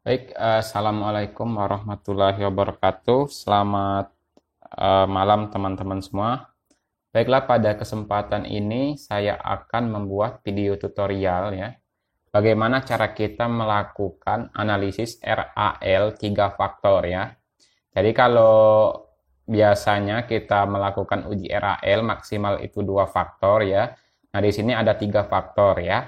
Baik, Assalamualaikum warahmatullahi wabarakatuh. Selamat malam teman-teman semua. Baiklah, pada kesempatan ini saya akan membuat video tutorial ya. Bagaimana cara kita melakukan analisis RAL 3 faktor ya. Jadi kalau biasanya kita melakukan uji RAL maksimal itu 2 faktor ya. Nah, di sini ada 3 faktor ya.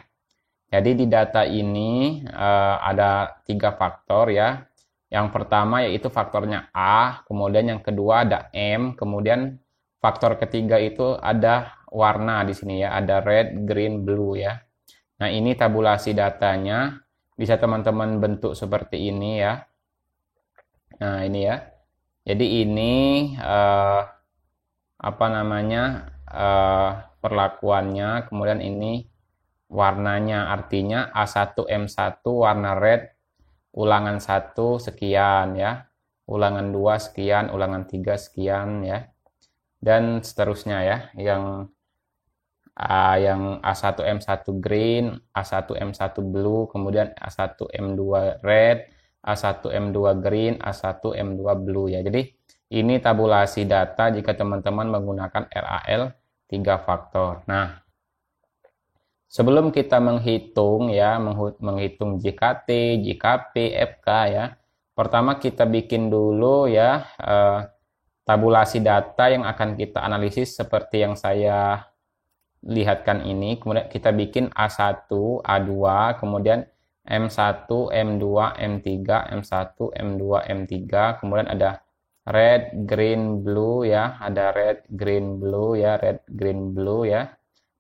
Jadi di data ini ada 3 faktor ya. Yang pertama yaitu faktornya A, kemudian yang kedua ada M, kemudian faktor ketiga itu ada warna di sini ya, ada red, green, blue ya. Nah, ini tabulasi datanya, bisa teman-teman bentuk seperti ini ya. Nah, ini ya. Jadi ini apa namanya? Perlakuannya, kemudian ini warnanya, artinya A1M1 warna red ulangan 1 sekian ya, ulangan 2 sekian, ulangan 3 sekian ya, dan seterusnya ya. Yang A1M1 green, A1M1 blue, kemudian A1M2 red, A1M2 green, A1M2 blue ya. Jadi ini tabulasi data jika teman-teman menggunakan RAL 3 faktor. Nah, sebelum kita menghitung ya, menghitung JKT, JKP, FK ya, pertama kita bikin dulu ya tabulasi data yang akan kita analisis seperti yang saya lihatkan ini. Kemudian kita bikin A1, A2, kemudian M1, M2, M3, M1, M2, M3, kemudian ada red, green, blue ya, ada red, green, blue ya, red, green, blue ya.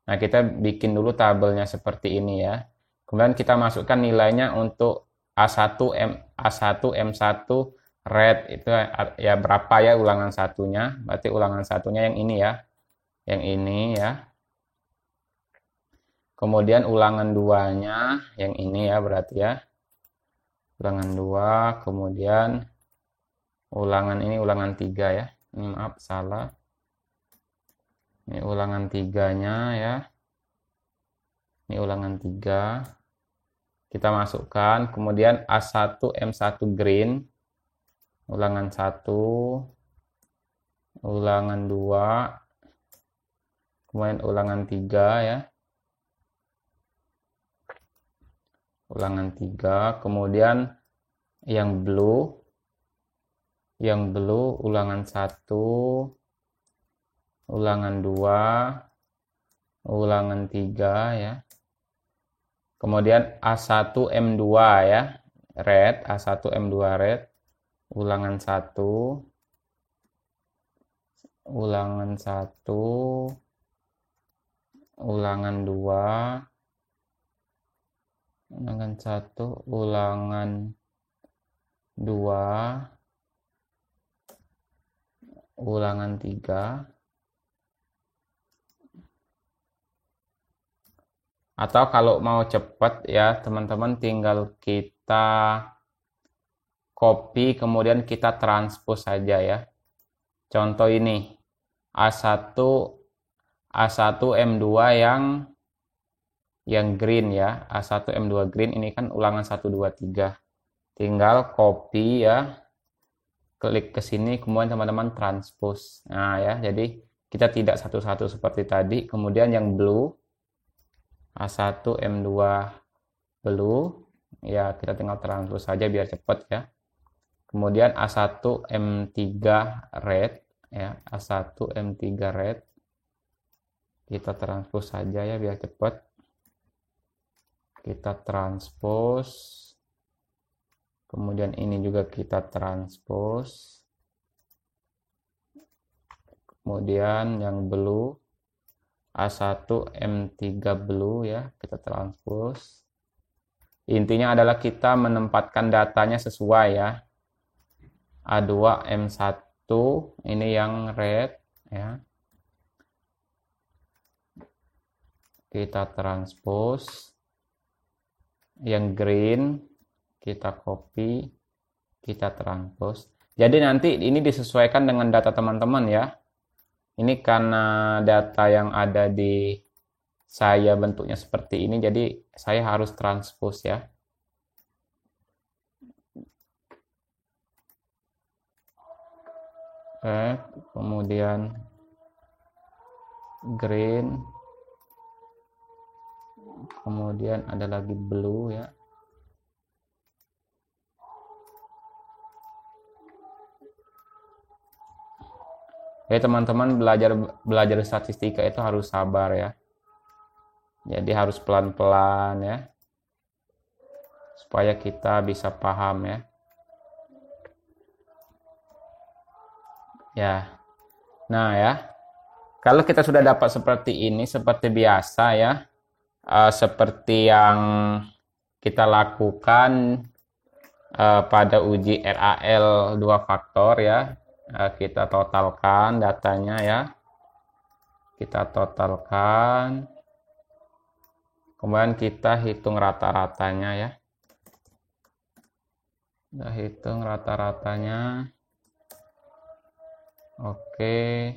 Nah, kita bikin dulu tabelnya seperti ini ya. Kemudian kita masukkan nilainya untuk A1 M1 red itu ya berapa ya ulangan satunya? Berarti ulangan satunya yang ini ya. Yang ini ya. Kemudian ulangan duanya yang ini ya berarti ya. Ulangan 2, kemudian ulangan ini ulangan 3 ya. Ini maaf salah. Ini ulangan 3-nya ya. Ini ulangan 3. Kita masukkan, kemudian A1 M1 green, ulangan 1, ulangan 2, kemudian ulangan 3 ya, ulangan 3, kemudian yang blue ulangan 1, ulangan 2, ulangan 3 ya. Kemudian A1M2 ya, red, A1M2 red, ulangan 1, ulangan 1, ulangan 2, ulangan 1, ulangan 2, ulangan 3. Atau kalau mau cepat ya teman-teman tinggal kita copy kemudian kita transpose saja ya. Contoh ini A1 M2 yang green ya. A1 M2 green ini kan ulangan 1 2 3. Tinggal copy ya. Klik ke sini kemudian teman-teman transpose. Nah ya, jadi kita tidak satu-satu seperti tadi. Kemudian yang blue A1 M2 blue ya, kita tinggal transpose saja biar cepat ya. Kemudian A1 M3 red ya, A1 M3 red kita transpose saja ya biar cepat. Kita transpose, kemudian ini juga kita transpose, kemudian yang blue A1 M3 blue ya, kita transpose. Intinya adalah kita menempatkan datanya sesuai ya. A2 M1 ini yang red ya. Kita transpose. Yang green kita copy, kita transpose. Jadi nanti ini disesuaikan dengan data teman-teman ya. Ini karena data yang ada di saya bentuknya seperti ini, jadi saya harus transpose ya. red, kemudian green, kemudian ada lagi blue ya. Jadi teman-teman belajar statistika itu harus sabar ya. Jadi harus pelan-pelan ya. Supaya kita bisa paham ya. Ya. Nah ya. Kalau kita sudah dapat seperti ini, seperti biasa ya. Seperti yang kita lakukan pada uji RAL 2 faktor ya. Kita totalkan datanya ya. Kita totalkan. Kemudian kita hitung rata-ratanya ya. Kita hitung rata-ratanya. Oke.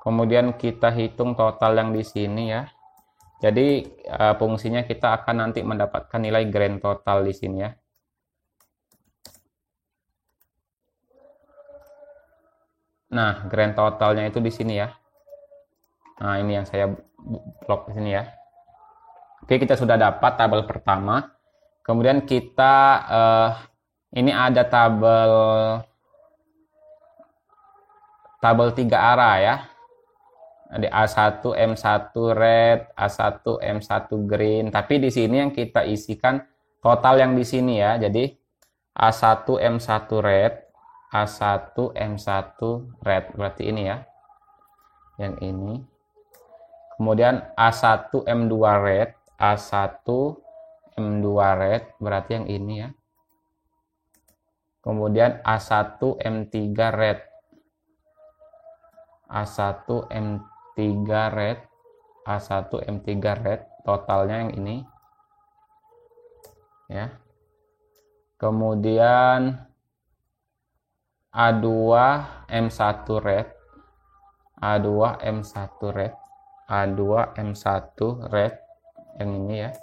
Kemudian kita hitung total yang di sini ya. Jadi fungsinya kita akan nanti mendapatkan nilai grand total di sini ya. Nah, grand totalnya itu di sini ya. Nah, ini yang saya plot di sini ya. Oke, kita sudah dapat tabel pertama. Kemudian kita ini ada tabel 3 arah ya. Ada A1, M1 red, A1, M1 green. Tapi di sini yang kita isikan total yang di sini ya. Jadi A1, M1 red, A1, M1 red. Berarti ini ya. Yang ini. Kemudian A1, M2 red, A1, M2 red. Berarti yang ini ya. Kemudian A1, M3 red. A1, M3 red, A1, M3 red, totalnya yang ini ya. Kemudian A2, M1 red, A2, M1 red, A2, M1 red, yang ini ya.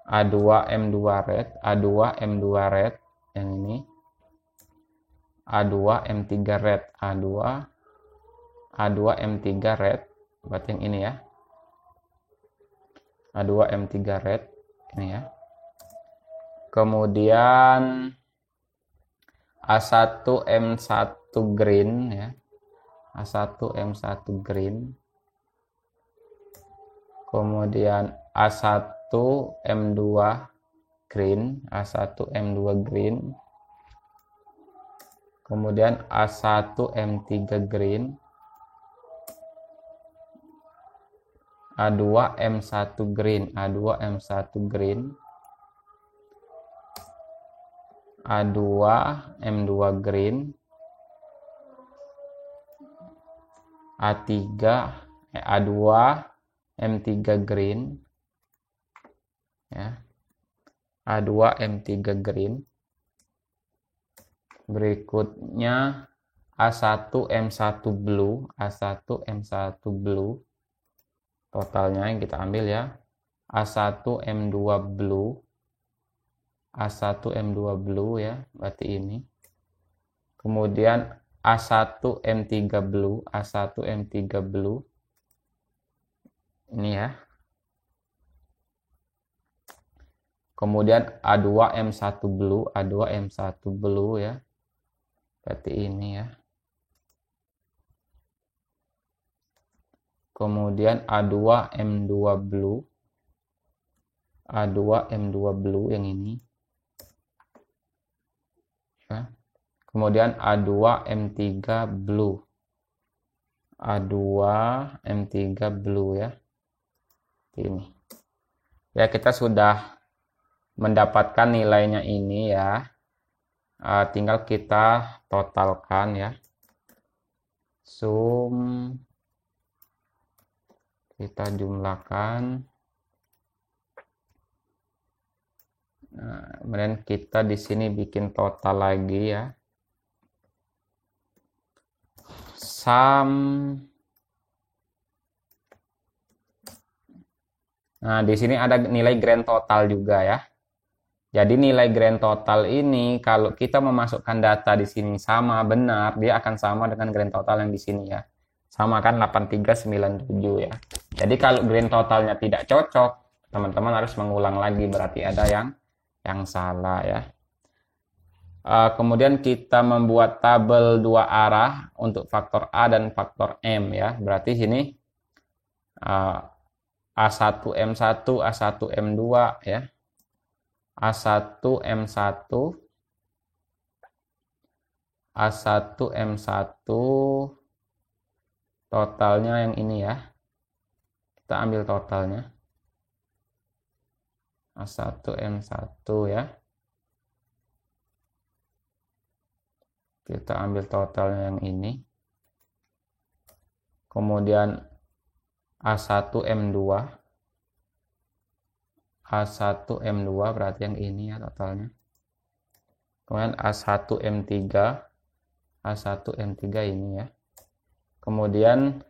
A2, M2 red, A2, M2 red, yang ini. A2, M3 red, A2, M3 red, berarti yang ini ya. A2, M3 red, ini ya. Kemudian A1, M1 green ya. A1, M1 green. Kemudian A1, M2 green, A1, M2 green. Kemudian A1, M3 green. A2, M1 green, A2, M1 green. A2, M2 green. A3, A2, M3 green. Ya. A2, M3 green. Berikutnya A1, M1 blue, A1, M1 blue. Totalnya yang kita ambil ya. A1, M2 blue. A1, M2 blue ya, berarti ini. Kemudian A1, M3 blue, A1, M3 blue. Ini ya. Kemudian A2, M1 blue, A2, M1 blue ya. Berarti ini ya. Kemudian A2, M2 blue. A2, M2 blue yang ini. Ya. Kemudian A2, M3 blue. A2, M3 blue ya. Ini. Ya, kita sudah mendapatkan nilainya ini ya. Tinggal kita totalkan ya. Sum. Kita jumlahkan. Nah, kemudian kita di sini bikin total lagi ya. Sum. Nah, di sini ada nilai grand total juga ya. Jadi nilai grand total ini kalau kita memasukkan data di sini sama benar, dia akan sama dengan grand total yang di sini ya. Sama kan 8397 ya. Jadi kalau grand totalnya tidak cocok, teman-teman harus mengulang lagi, berarti ada yang salah ya. Kemudian kita membuat tabel dua arah untuk faktor A dan faktor M ya. Berarti sini A1M1, A1M2 ya. A1M1, A1M1 totalnya yang ini ya. Kita ambil totalnya. A1M1 ya. Kita ambil totalnya yang ini. Kemudian A1M2. A1M2 berarti yang ini ya totalnya. Kemudian A1M3. A1M3 ini ya. Kemudian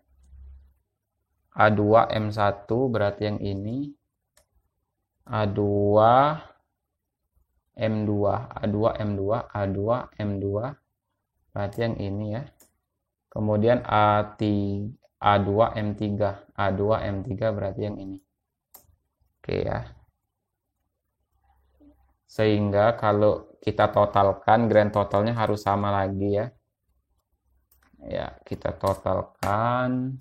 A2M1 berarti yang ini. A2M2, A2M2, A2M2 berarti yang ini ya. Kemudian A2M3, A2M3 berarti yang ini. Oke ya. Sehingga kalau kita totalkan, grand totalnya harus sama lagi ya. Ya, kita totalkan.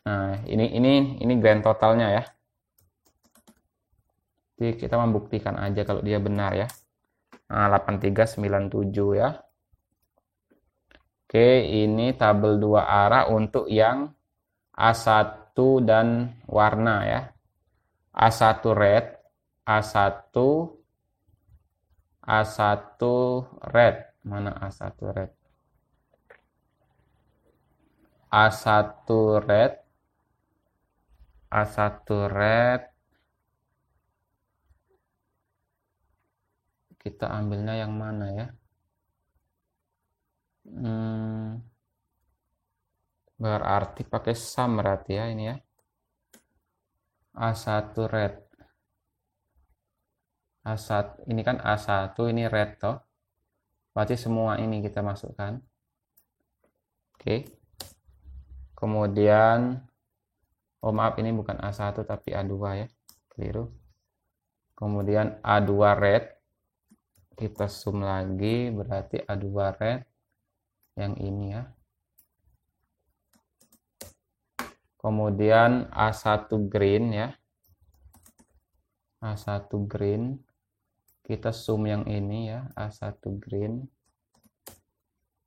Nah, ini grand totalnya ya. Jadi kita membuktikan aja kalau dia benar ya. Nah, 8397 ya. Oke, ini tabel dua arah untuk yang A1 dan warna ya. A1 red, A1 red. Mana A1 red? A1 red. A1 red. Kita ambilnya yang mana ya? Berarti pakai sum berarti ya ini ya. A1 red. A1 ini kan A1 ini red toh. Berarti semua ini kita masukkan. Oke. Kemudian maaf ini bukan A1 tapi A2 ya. Keliru. Kemudian A2 red. Kita sum lagi berarti A2 red yang ini ya. Kemudian A1 green ya. A1 green. Kita sum yang ini ya, A1 green.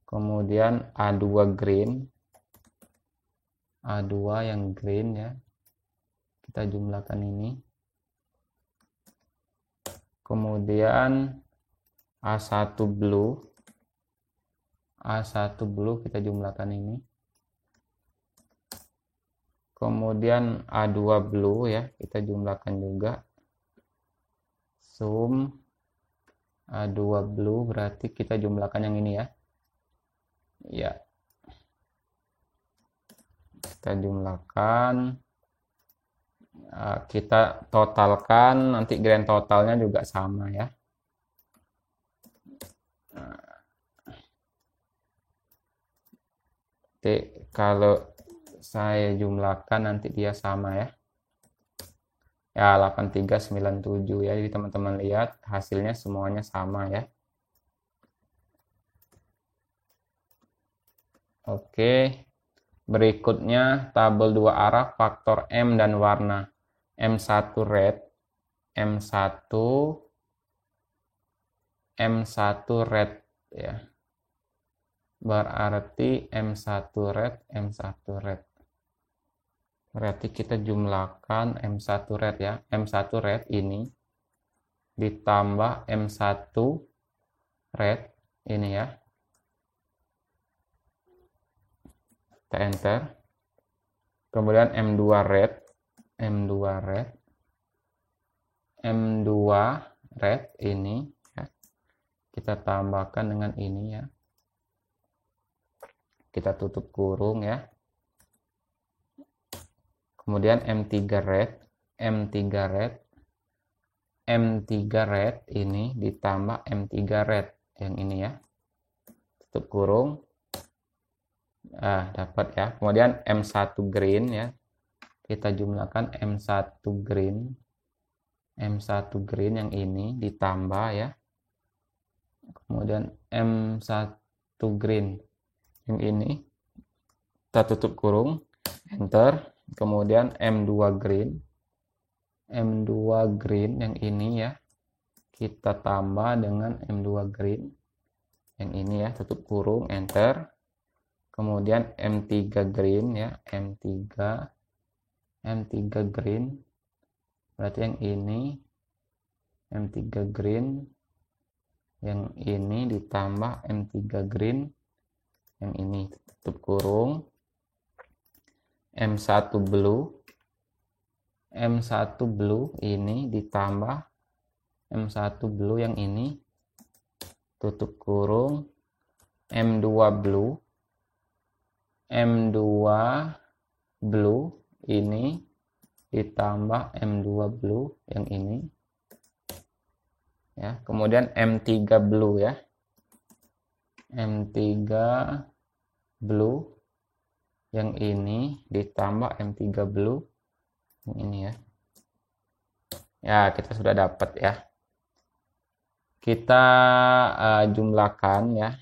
Kemudian A2 green. A2 yang green ya. Kita jumlahkan ini. Kemudian A1 blue. A1 blue kita jumlahkan ini. Kemudian A2 blue ya, kita jumlahkan juga. Sum A2 blue berarti kita jumlahkan yang ini ya. Ya. Kita jumlahkan. Kita totalkan, nanti grand totalnya juga sama ya. Oke, kalau saya jumlahkan nanti dia sama ya. Ya 8397 ya. Jadi teman-teman lihat hasilnya semuanya sama ya. Oke. Berikutnya tabel dua arah faktor M dan warna. M1 red, M1 red ya. Berarti M1 red, M1 red. Berarti kita jumlahkan M1 red ya. M1 red ini ditambah M1 red ini ya. Kita enter. Kemudian M2 red, M2 red, M2 red ini ya. Kita tambahkan dengan ini ya. Kita tutup kurung ya. Kemudian M3 red, M3 red, M3 red ini ditambah M3 red yang ini ya. Tutup kurung. Dapat ya. Kemudian M1 green ya. Kita jumlahkan M1 green. M1 green yang ini ditambah ya. Kemudian M1 green yang ini. Kita tutup kurung. Enter. Kemudian M2 green. M2 green yang ini ya. Kita tambah dengan M2 green yang ini ya. Tutup kurung. Enter. Kemudian M3 green ya. M3 green. Berarti yang ini M3 green yang ini ditambah M3 green yang ini. Tutup kurung. M1 blue. M1 blue ini ditambah M1 blue yang ini. Tutup kurung. M2 blue. M2 blue ini ditambah M2 blue yang ini. Ya, kemudian M3 blue ya. M3 blue yang ini ditambah M3 blue yang ini ya. Ya, kita sudah dapat ya. Kita jumlahkan ya.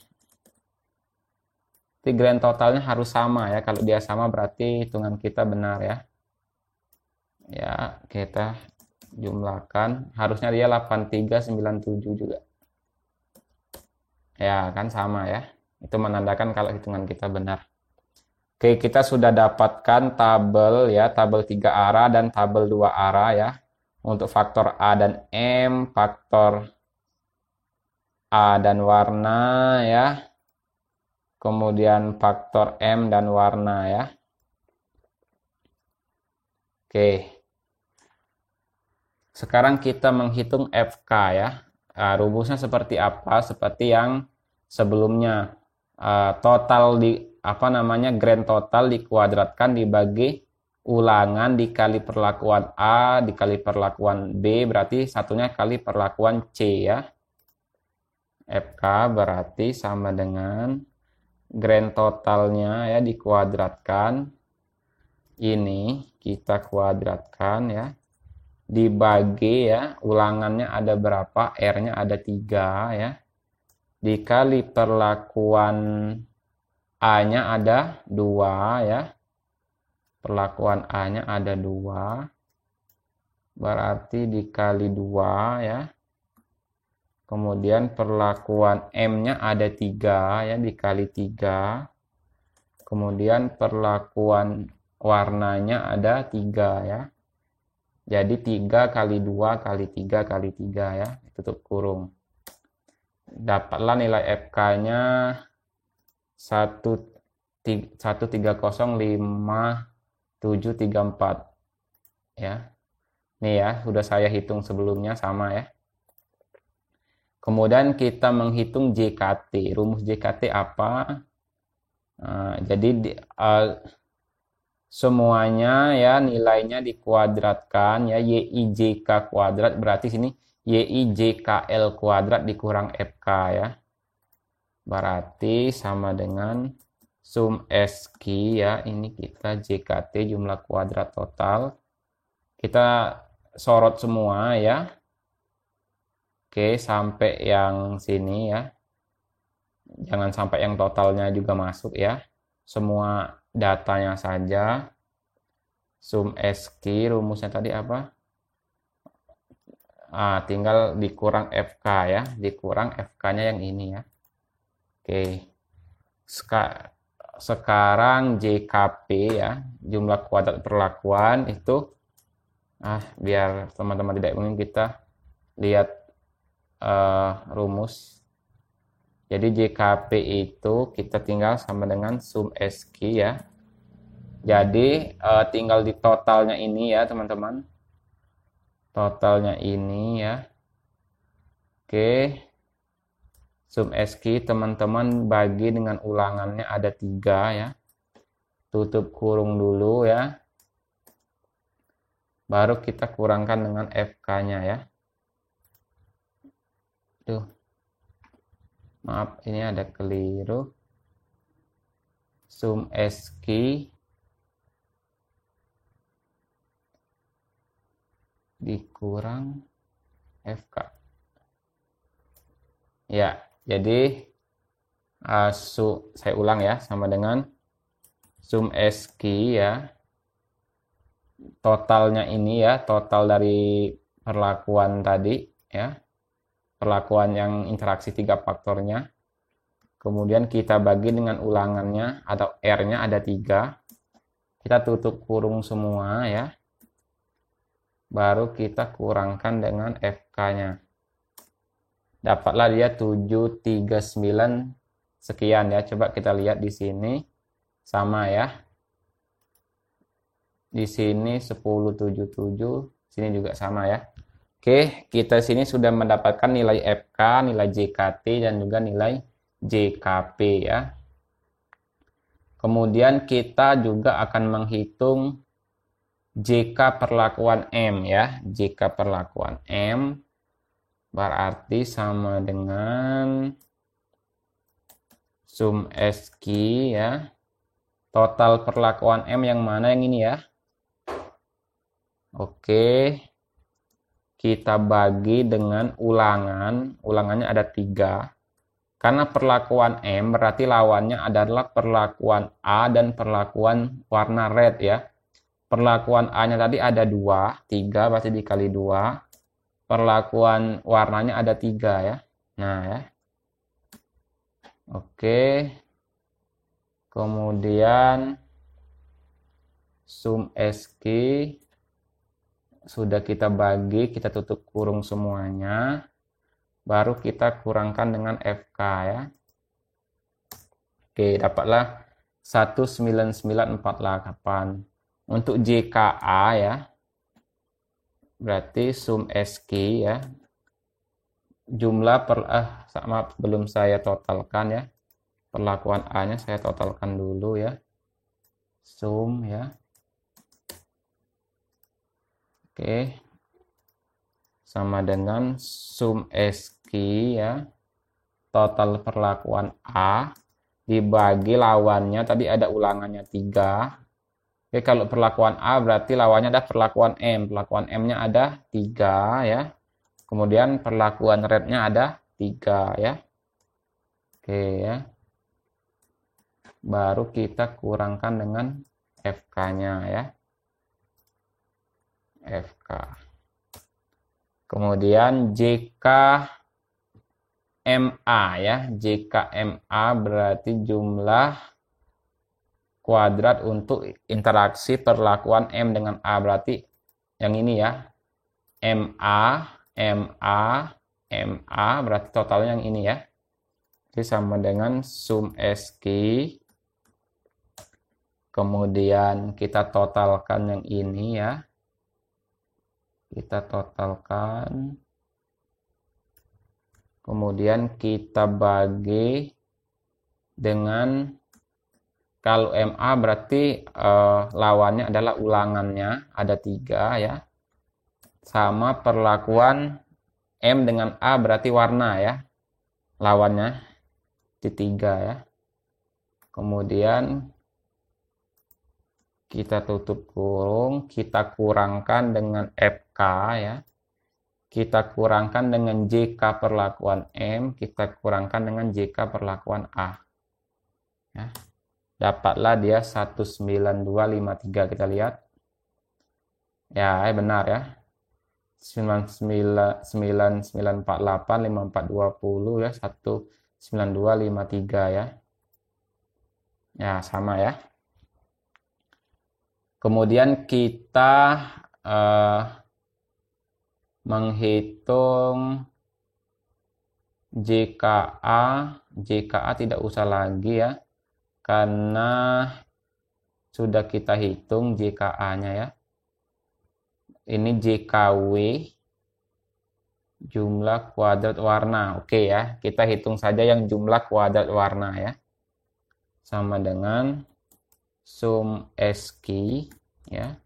Grand totalnya harus sama ya. Kalau dia sama berarti hitungan kita benar ya. Ya, kita jumlahkan. Harusnya dia 8397 juga. Ya, kan sama ya. Itu menandakan kalau hitungan kita benar. Oke, kita sudah dapatkan tabel ya, tabel 3 arah dan tabel 2 arah ya. Untuk faktor A dan M, faktor A dan warna ya. Kemudian faktor M dan warna ya. Oke. Sekarang kita menghitung FK ya. Rumusnya seperti apa? Seperti yang sebelumnya. Total grand total dikuadratkan dibagi ulangan dikali perlakuan A dikali perlakuan B, berarti satunya kali perlakuan C ya. FK berarti sama dengan grand totalnya ya dikuadratkan, ini kita kuadratkan ya, dibagi ya, ulangannya ada berapa, R-nya ada 3 ya, dikali perlakuan A-nya ada 2 ya, perlakuan A-nya ada 2, berarti dikali 2 ya. Kemudian perlakuan M-nya ada 3 ya, dikali 3. Kemudian perlakuan warnanya ada 3 ya. Jadi 3 kali 2 kali 3 kali 3 ya, tutup kurung. Dapatlah nilai FK-nya 1305734 ya. Nih ya, sudah saya hitung sebelumnya sama ya. Kemudian kita menghitung JKT. Rumus JKT apa? Jadi semuanya ya nilainya dikuadratkan ya, YIJK kuadrat, berarti sini YIJKL kuadrat dikurang FK ya. Berarti sama dengan sum SQ ya, ini kita JKT jumlah kuadrat total. Kita sorot semua ya. Oke, sampai yang sini ya. Jangan sampai yang totalnya juga masuk ya. Semua datanya saja. Sum SQ, rumusnya tadi apa? Tinggal dikurang FK ya. Dikurang FK-nya yang ini ya. Oke. Sekarang JKP ya. Jumlah kuadrat perlakuan itu. Biar teman-teman tidak bingung, kita lihat rumus. Jadi JKP itu kita tinggal sama dengan sum SQ ya. Jadi tinggal di totalnya ini ya teman-teman. Totalnya ini ya. Oke. Sum SQ teman-teman bagi dengan ulangannya ada 3 ya. Tutup kurung dulu ya. Baru kita kurangkan dengan FK-nya ya. Tuh. Maaf, ini ada keliru. Sum SQ dikurang FK. Ya, jadi saya ulang ya, sama dengan sum SQ ya. Totalnya ini ya, total dari perlakuan tadi ya. Perlakuan yang interaksi 3 faktornya. Kemudian kita bagi dengan ulangannya atau R-nya ada 3. Kita tutup kurung semua ya. Baru kita kurangkan dengan FK-nya. Dapatlah dia 739 sekian ya. Coba kita lihat di sini. Sama ya. Di sini 1077, sini juga sama ya. Oke, kita sini sudah mendapatkan nilai FK, nilai JKT, dan juga nilai JKP ya. Kemudian kita juga akan menghitung JK perlakuan M ya. JK perlakuan M berarti sama dengan sum SQ ya. Total perlakuan M yang mana, yang ini ya. Oke. Kita bagi dengan ulangan. Ulangannya ada 3. Karena perlakuan M berarti lawannya adalah perlakuan A dan perlakuan warna red ya. Perlakuan A-nya tadi ada 2, 3 berarti dikali 2. Perlakuan warnanya ada 3 ya. Nah ya. Oke. Kemudian sum SQ sudah kita bagi, kita tutup kurung semuanya. Baru kita kurangkan dengan FK ya. Oke, dapatlah 19948. Untuk JKA ya, berarti sum SQ ya. Jumlah maaf, belum saya totalkan ya. Perlakuan A-nya saya totalkan dulu ya. Sum ya. Oke. Sama dengan sum SQ ya. Total perlakuan A dibagi lawannya, tadi ada ulangannya 3. Oke, kalau perlakuan A berarti lawannya ada perlakuan M. Perlakuan M-nya ada 3 ya. Kemudian perlakuan red-nya ada 3 ya. Oke ya. Baru kita kurangkan dengan FK-nya ya. FK. Kemudian JKMA ya. JKMA berarti jumlah kuadrat untuk interaksi perlakuan M dengan A. Berarti yang ini ya. MA, MA, MA berarti totalnya yang ini ya. Jadi sama dengan sum SQ. Kemudian kita totalkan yang ini ya. Kita totalkan. Kemudian kita bagi dengan, kalau MA berarti lawannya adalah ulangannya, ada 3 ya. Sama perlakuan M dengan A berarti warna ya. Lawannya di 3 ya. Kemudian kita tutup kurung, kita kurangkan dengan FK ya. Kita kurangkan dengan JK perlakuan M, kita kurangkan dengan JK perlakuan A. Ya. Dapatlah dia 19253, kita lihat. Ya, benar ya. 9948 5420 ya, 19253 ya. Ya, sama ya. Kemudian kita menghitung JKA. JKA tidak usah lagi ya, karena sudah kita hitung JKA-nya ya. Ini JKW, jumlah kuadrat warna. Oke ya, kita hitung saja yang jumlah kuadrat warna ya. Sama dengan sum SQ ya.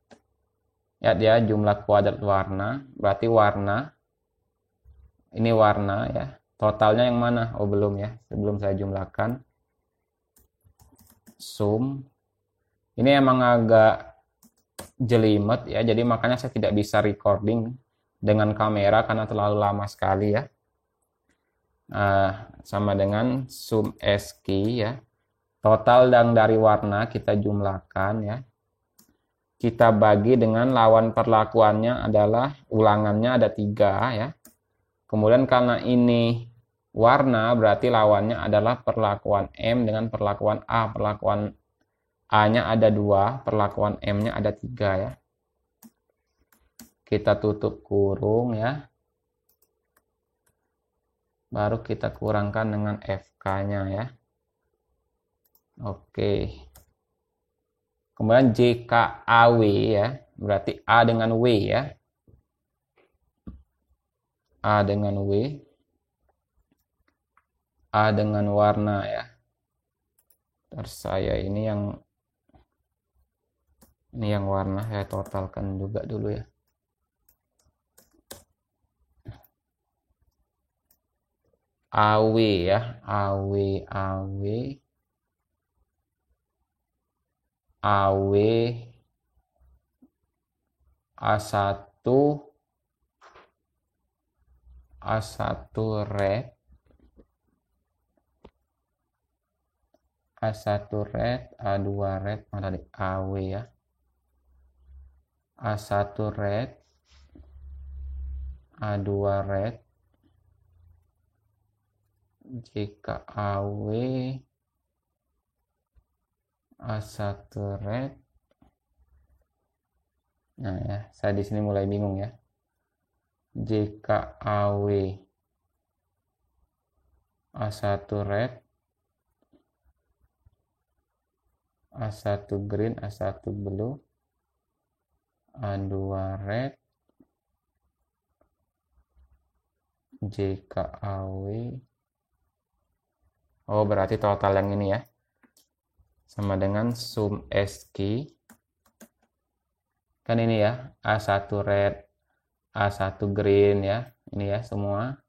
Ya, jumlah kuadrat warna, berarti warna. Ini warna ya. Totalnya yang mana? Oh, belum ya. Sebelum saya jumlahkan. Sum. Ini emang agak jelimet ya, jadi makanya saya tidak bisa recording dengan kamera karena terlalu lama sekali ya. Sama dengan sum SKI ya. Total dan dari warna kita jumlahkan ya. Kita bagi dengan lawan perlakuannya adalah ulangannya ada 3 ya. Kemudian karena ini warna berarti lawannya adalah perlakuan M dengan perlakuan A. Perlakuan A-nya ada 2, perlakuan M-nya ada 3 ya. Kita tutup kurung ya. Baru kita kurangkan dengan FK-nya ya. Oke. Kemudian JKAW ya. Berarti A dengan W ya. A dengan W. A dengan warna ya. Terus saya ini yang warna saya totalkan juga dulu ya. AW ya, AW A1 red, A2 red, mana tadi AW ya. A1 red, A2 red, JKAW, A1 red. Nah ya, saya di sini mulai bingung ya. JKAW, A1 red, A1 green, A1 blue, A2 red, JKAW. Oh, berarti total yang ini ya. Sama dengan sum SKI. Kan ini ya, A1 red, A1 green ya. Ini ya semua.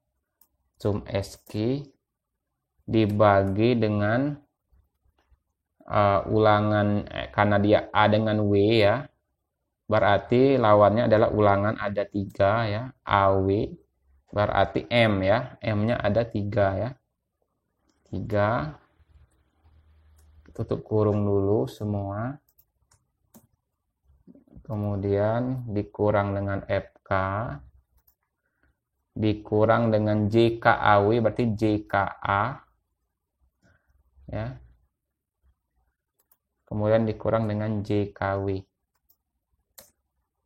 Sum SKI dibagi dengan ulangan karena dia A dengan W ya. Berarti lawannya adalah ulangan ada 3 ya. AW berarti M ya. M-nya ada 3 ya. 3. Tutup kurung dulu semua. Kemudian dikurang dengan FK. Dikurang dengan JKAW berarti JKA. Ya. Kemudian dikurang dengan JKW.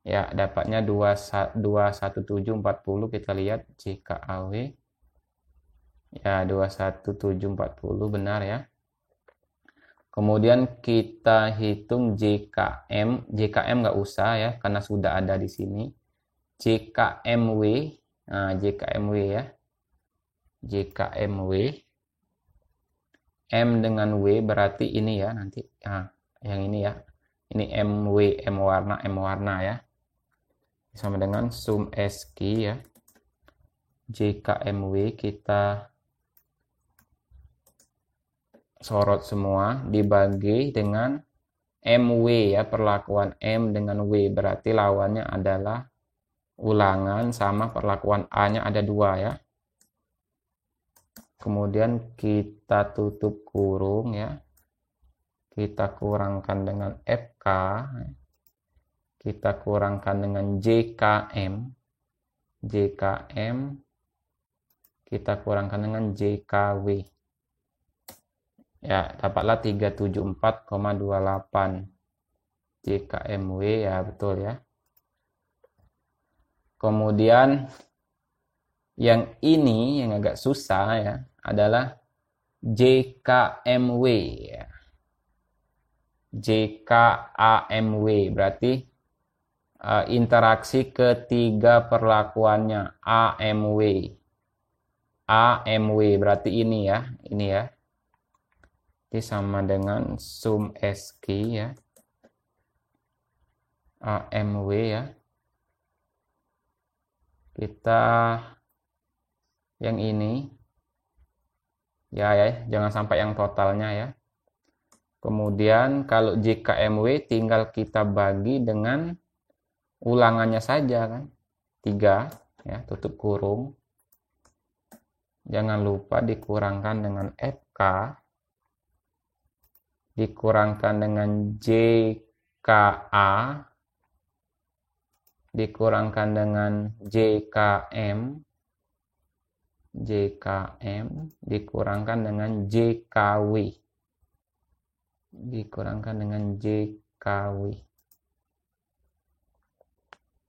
Ya, dapatnya 21740 kita lihat JKAW. Ya, 21740 benar ya. Kemudian kita hitung JKM. JKM nggak usah ya, karena sudah ada di sini. JKMW. Nah, JKMW ya. JKMW. M dengan W berarti ini ya nanti. Nah, yang ini ya. Ini MW, M warna ya. Sama dengan sum SKI ya. JKMW kita sorot semua dibagi dengan MW ya, perlakuan M dengan W berarti lawannya adalah ulangan sama perlakuan A-nya ada 2 ya. Kemudian kita tutup kurung ya. Kita kurangkan dengan FK. Kita kurangkan dengan JKM. JKM. Kita kurangkan dengan JKW. Ya, dapatlah 374,28 JKMW ya, betul ya. Kemudian yang ini yang agak susah ya adalah JKMW ya. JKAMW berarti interaksi ketiga perlakuannya AMW. AMW berarti ini ya, Ini sama dengan sum SKI ya. AMW ya. Kita yang ini Ya, jangan sampai yang totalnya ya. Kemudian kalau JKMW tinggal kita bagi dengan ulangannya saja kan. 3 ya, tutup kurung. Jangan lupa dikurangkan dengan FK, dikurangkan dengan JKA, dikurangkan dengan JKM, dikurangkan dengan JKW, dikurangkan dengan JKW.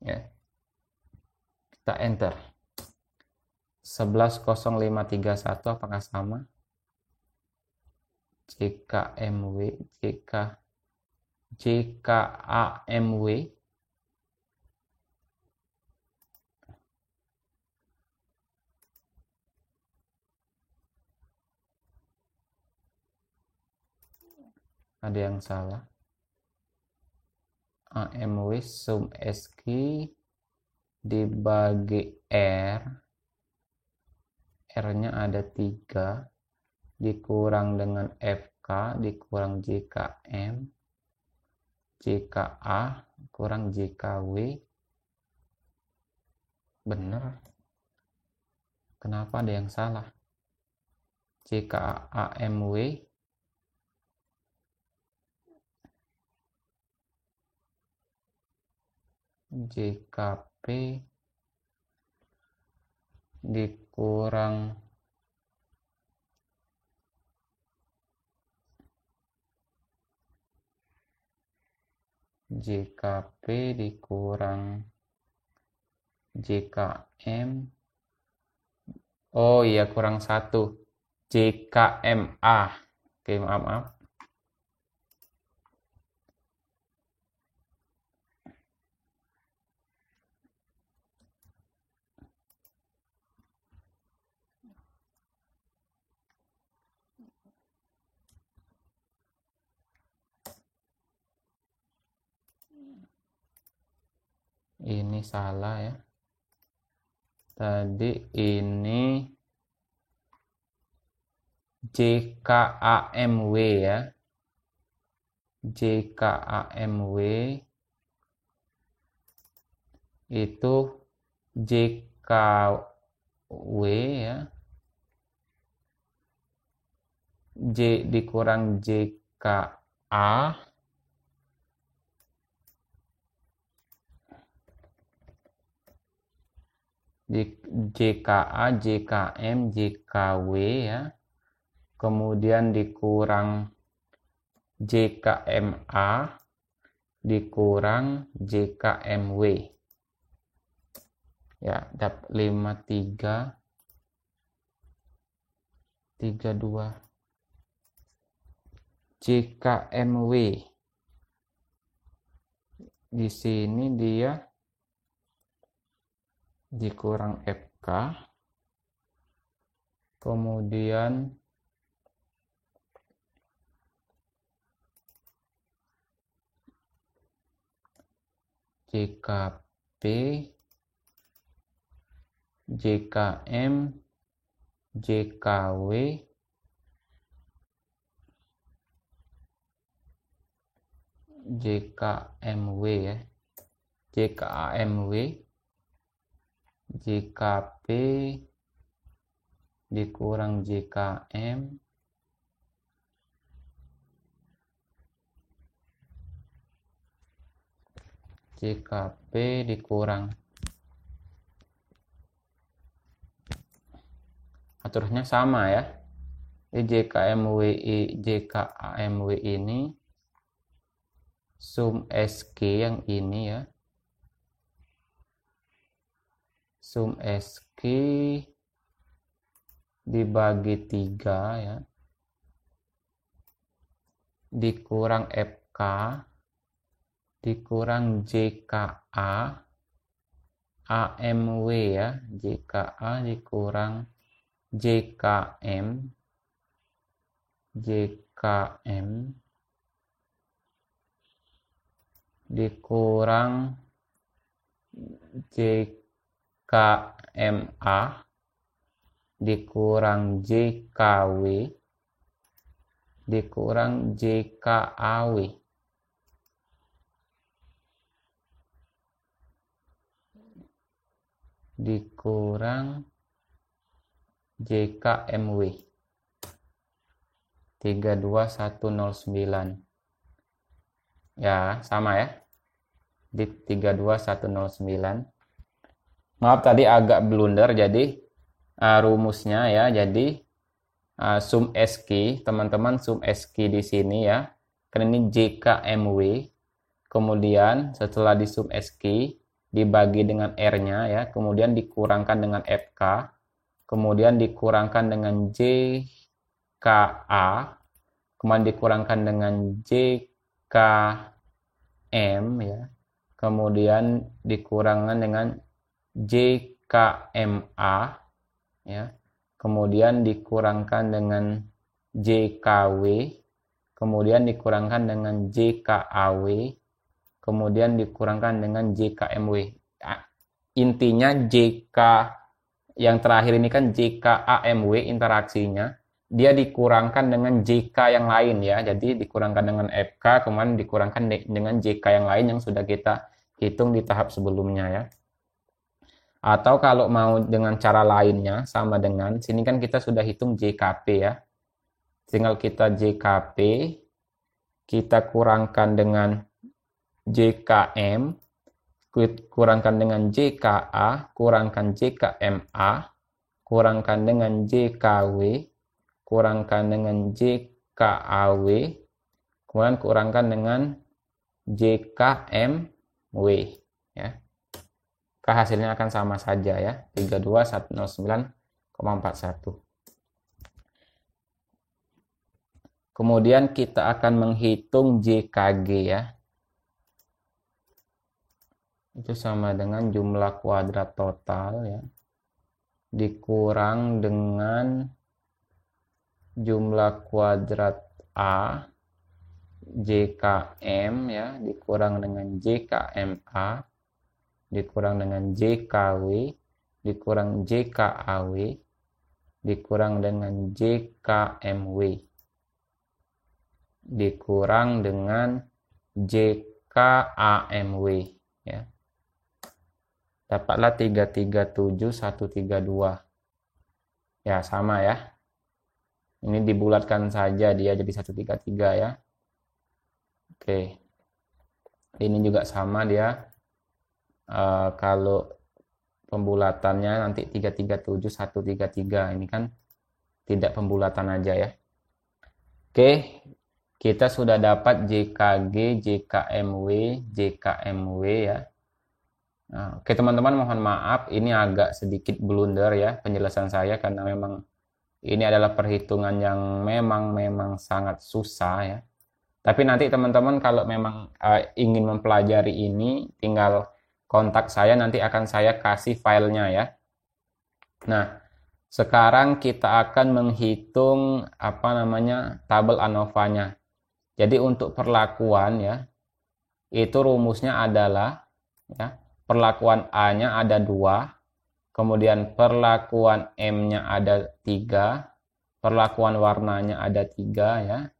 Ya. Kita enter. 110531 apakah sama? JKMW, JKAMW. Ada yang salah. AMW sum SQ dibagi R. R-nya ada 3. Dikurang dengan FK, dikurang JKM, JKA, kurang JKW. Bener. Kenapa ada yang salah? JKAMW JKP dikurang JKP dikurang JKM. Oh iya, kurang 1. JKMA. Oke, maaf. Ini salah ya. Tadi ini JKAMW ya. JKAMW itu JKW ya. J dikurang JKA di JKA, JKM, JKW ya. Kemudian dikurang JKMA dikurang JKMW. Ya, dapat 53 32. JKMW. Di sini dia dikurang FK. Kemudian JKP, JKM, JKW, JKMW ya, JKAMW, JKP dikurang JKM, JKP dikurang, aturnya sama ya. JKAMW ini sum SQ yang ini ya, sum SQ dibagi 3 ya, dikurang FK dikurang JKA AMW ya, JKA dikurang JKM, JKM dikurang JKMA dikurang JKW dikurang JKAW. Dikurang JKMW. 32109. Ya, sama ya. Di 32109. Maaf tadi agak blunder, jadi rumusnya ya, jadi sum SQ, teman-teman sum SQ di sini ya. Karena ini JKMW. Kemudian setelah di sum SQ dibagi dengan R-nya ya, kemudian dikurangkan dengan FK, kemudian dikurangkan dengan JKA, kemudian dikurangkan dengan JKM ya, kemudian dikurangkan dengan JKMA ya, kemudian dikurangkan dengan JKW, kemudian dikurangkan dengan JKAW, kemudian dikurangkan dengan JKMW. Intinya JK yang terakhir ini kan JKAMW interaksinya, dia dikurangkan dengan JK yang lain ya. Jadi dikurangkan dengan FK, kemudian dikurangkan dengan JK yang lain yang sudah kita hitung di tahap sebelumnya ya. Atau kalau mau dengan cara lainnya sama dengan sini kan kita sudah hitung JKP ya. Tinggal kita JKP, kita kurangkan dengan JKM, kurangkan dengan JKA, kurangkan JKMA, kurangkan dengan JKW, kurangkan dengan JKAW, kemudian kurangkan dengan JKMW ya. Hasilnya akan sama saja ya, 32109,41. Kemudian kita akan menghitung JKG ya. Itu sama dengan jumlah kuadrat total ya, dikurang dengan jumlah kuadrat A JKM ya, dikurang dengan JKMA, dikurang dengan JKW, dikurang JKAW, dikurang dengan JKMW, dikurang dengan JKAMW ya. Dapatlah 337132. Ya, sama ya. Ini dibulatkan saja dia jadi 133 ya. Oke. Ini juga sama dia. Kalau pembulatannya nanti 337133. Ini kan tidak pembulatan aja ya. Oke. Kita sudah dapat JKG, JKMW, JKMW ya. Nah, oke teman-teman, mohon maaf ini agak sedikit blunder ya penjelasan saya karena memang ini adalah perhitungan yang memang sangat susah ya. Tapi nanti teman-teman kalau memang ingin mempelajari ini tinggal kontak saya, nanti akan saya kasih filenya ya. Nah, sekarang kita akan menghitung tabel ANOVA-nya. Jadi untuk perlakuan ya, itu rumusnya adalah ya, perlakuan A-nya ada 2, kemudian perlakuan M-nya ada 3, perlakuan warnanya ada 3 ya,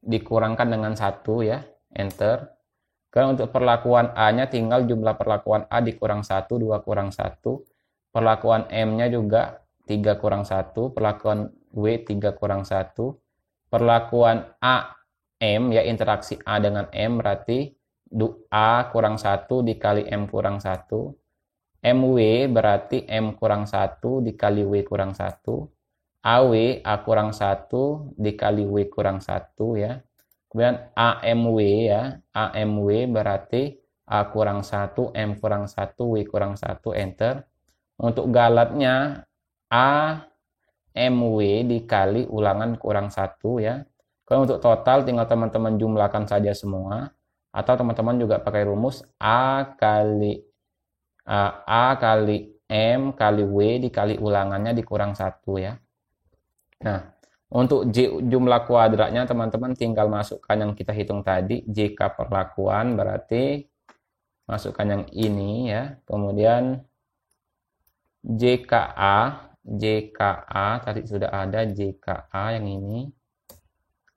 dikurangkan dengan 1 ya, enter. Karena untuk perlakuan A-nya tinggal jumlah perlakuan A dikurang 1, 2 kurang 1, perlakuan M-nya juga 3 kurang 1, perlakuan W 3 kurang 1, perlakuan A, M ya, interaksi A dengan M berarti A kurang 1 dikali M kurang 1, MW berarti M kurang 1 dikali W kurang 1, AW A kurang 1 dikali W kurang 1 ya. Kemudian AMW ya, AMW berarti A kurang 1, M kurang 1, W kurang 1, enter. Untuk galatnya AMW dikali ulangan kurang 1 ya. Kalau untuk total tinggal teman-teman jumlahkan saja semua. Atau teman-teman juga pakai rumus A kali M kali W dikali ulangannya dikurang 1 ya. Nah, untuk jumlah kuadratnya teman-teman tinggal masukkan yang kita hitung tadi, JK perlakuan berarti masukkan yang ini ya. Kemudian JKA JKA, tadi sudah ada JKA yang ini.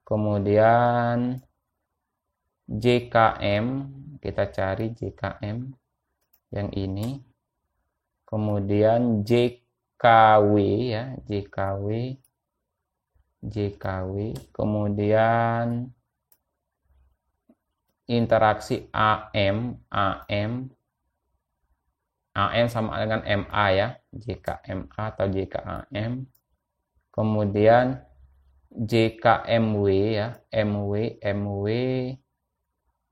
Kemudian JKM, kita cari JKM yang ini. Kemudian JKW ya, JKW. Kemudian interaksi AM sama dengan MA ya, JKMA atau JKAM. Kemudian JKMW ya, MW,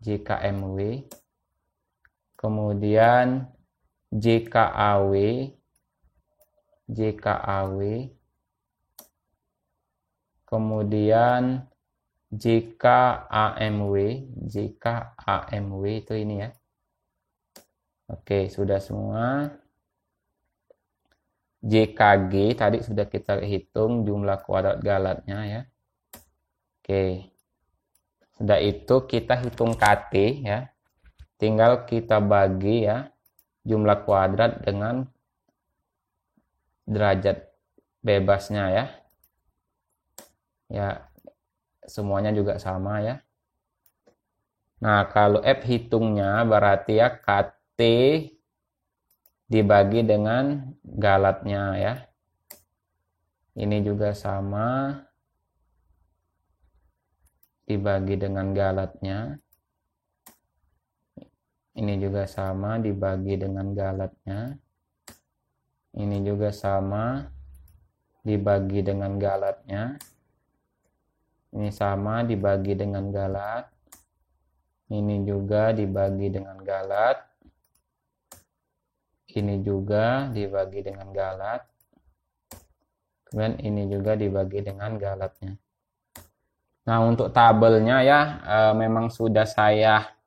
JKMW. Kemudian JKAW, kemudian JKAMW itu ini ya. Oke, sudah semua. JKG tadi sudah kita hitung jumlah kuadrat galatnya ya. Oke. Sudah itu kita hitung KT ya. Tinggal kita bagi ya jumlah kuadrat dengan derajat bebasnya ya. Ya, semuanya juga sama ya. Nah, kalau F hitungnya berarti ya KT dibagi dengan galatnya ya. Ini juga sama dibagi dengan galatnya. Ini juga sama dibagi dengan galatnya. Ini juga sama dibagi dengan galatnya. Ini sama dibagi dengan galat. Ini juga dibagi dengan galat. Ini juga dibagi dengan galat. Kemudian ini juga dibagi dengan galatnya. Nah, untuk tabelnya ya memang sudah saya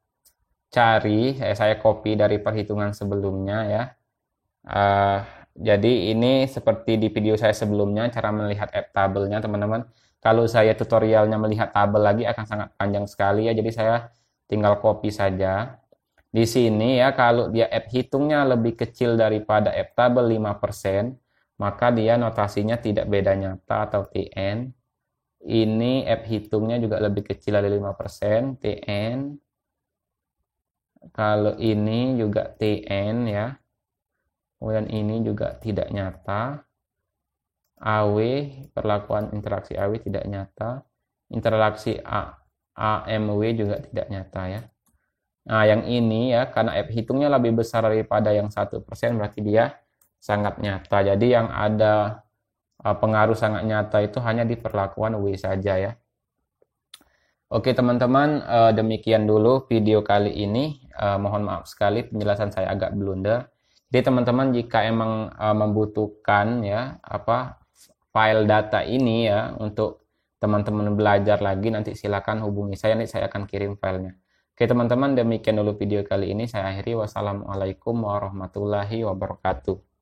cari, saya copy dari perhitungan sebelumnya ya. Jadi ini seperti di video saya sebelumnya, cara melihat tabelnya teman-teman. Kalau saya tutorialnya melihat tabel lagi akan sangat panjang sekali ya, jadi saya tinggal copy saja. Di sini ya, kalau dia F hitungnya lebih kecil daripada F tabel 5%, maka dia notasinya tidak beda nyata atau TN. Ini F hitungnya juga lebih kecil dari 5%, TN. Kalau ini juga TN ya. Kemudian ini juga tidak nyata. AW, perlakuan interaksi AW tidak nyata. Interaksi AMW juga tidak nyata ya. Nah, yang ini ya, karena F hitungnya lebih besar daripada yang 1%, berarti dia sangat nyata. Jadi yang ada pengaruh sangat nyata itu hanya di perlakuan W saja ya. Oke teman-teman, demikian dulu video kali ini. Mohon maaf sekali penjelasan saya agak blunder. Jadi teman-teman jika emang membutuhkan ya file data ini ya untuk teman-teman belajar lagi, nanti silakan hubungi saya, nanti saya akan kirim filenya. Oke teman-teman, demikian dulu video kali ini. Saya akhiri. Wassalamualaikum warahmatullahi wabarakatuh.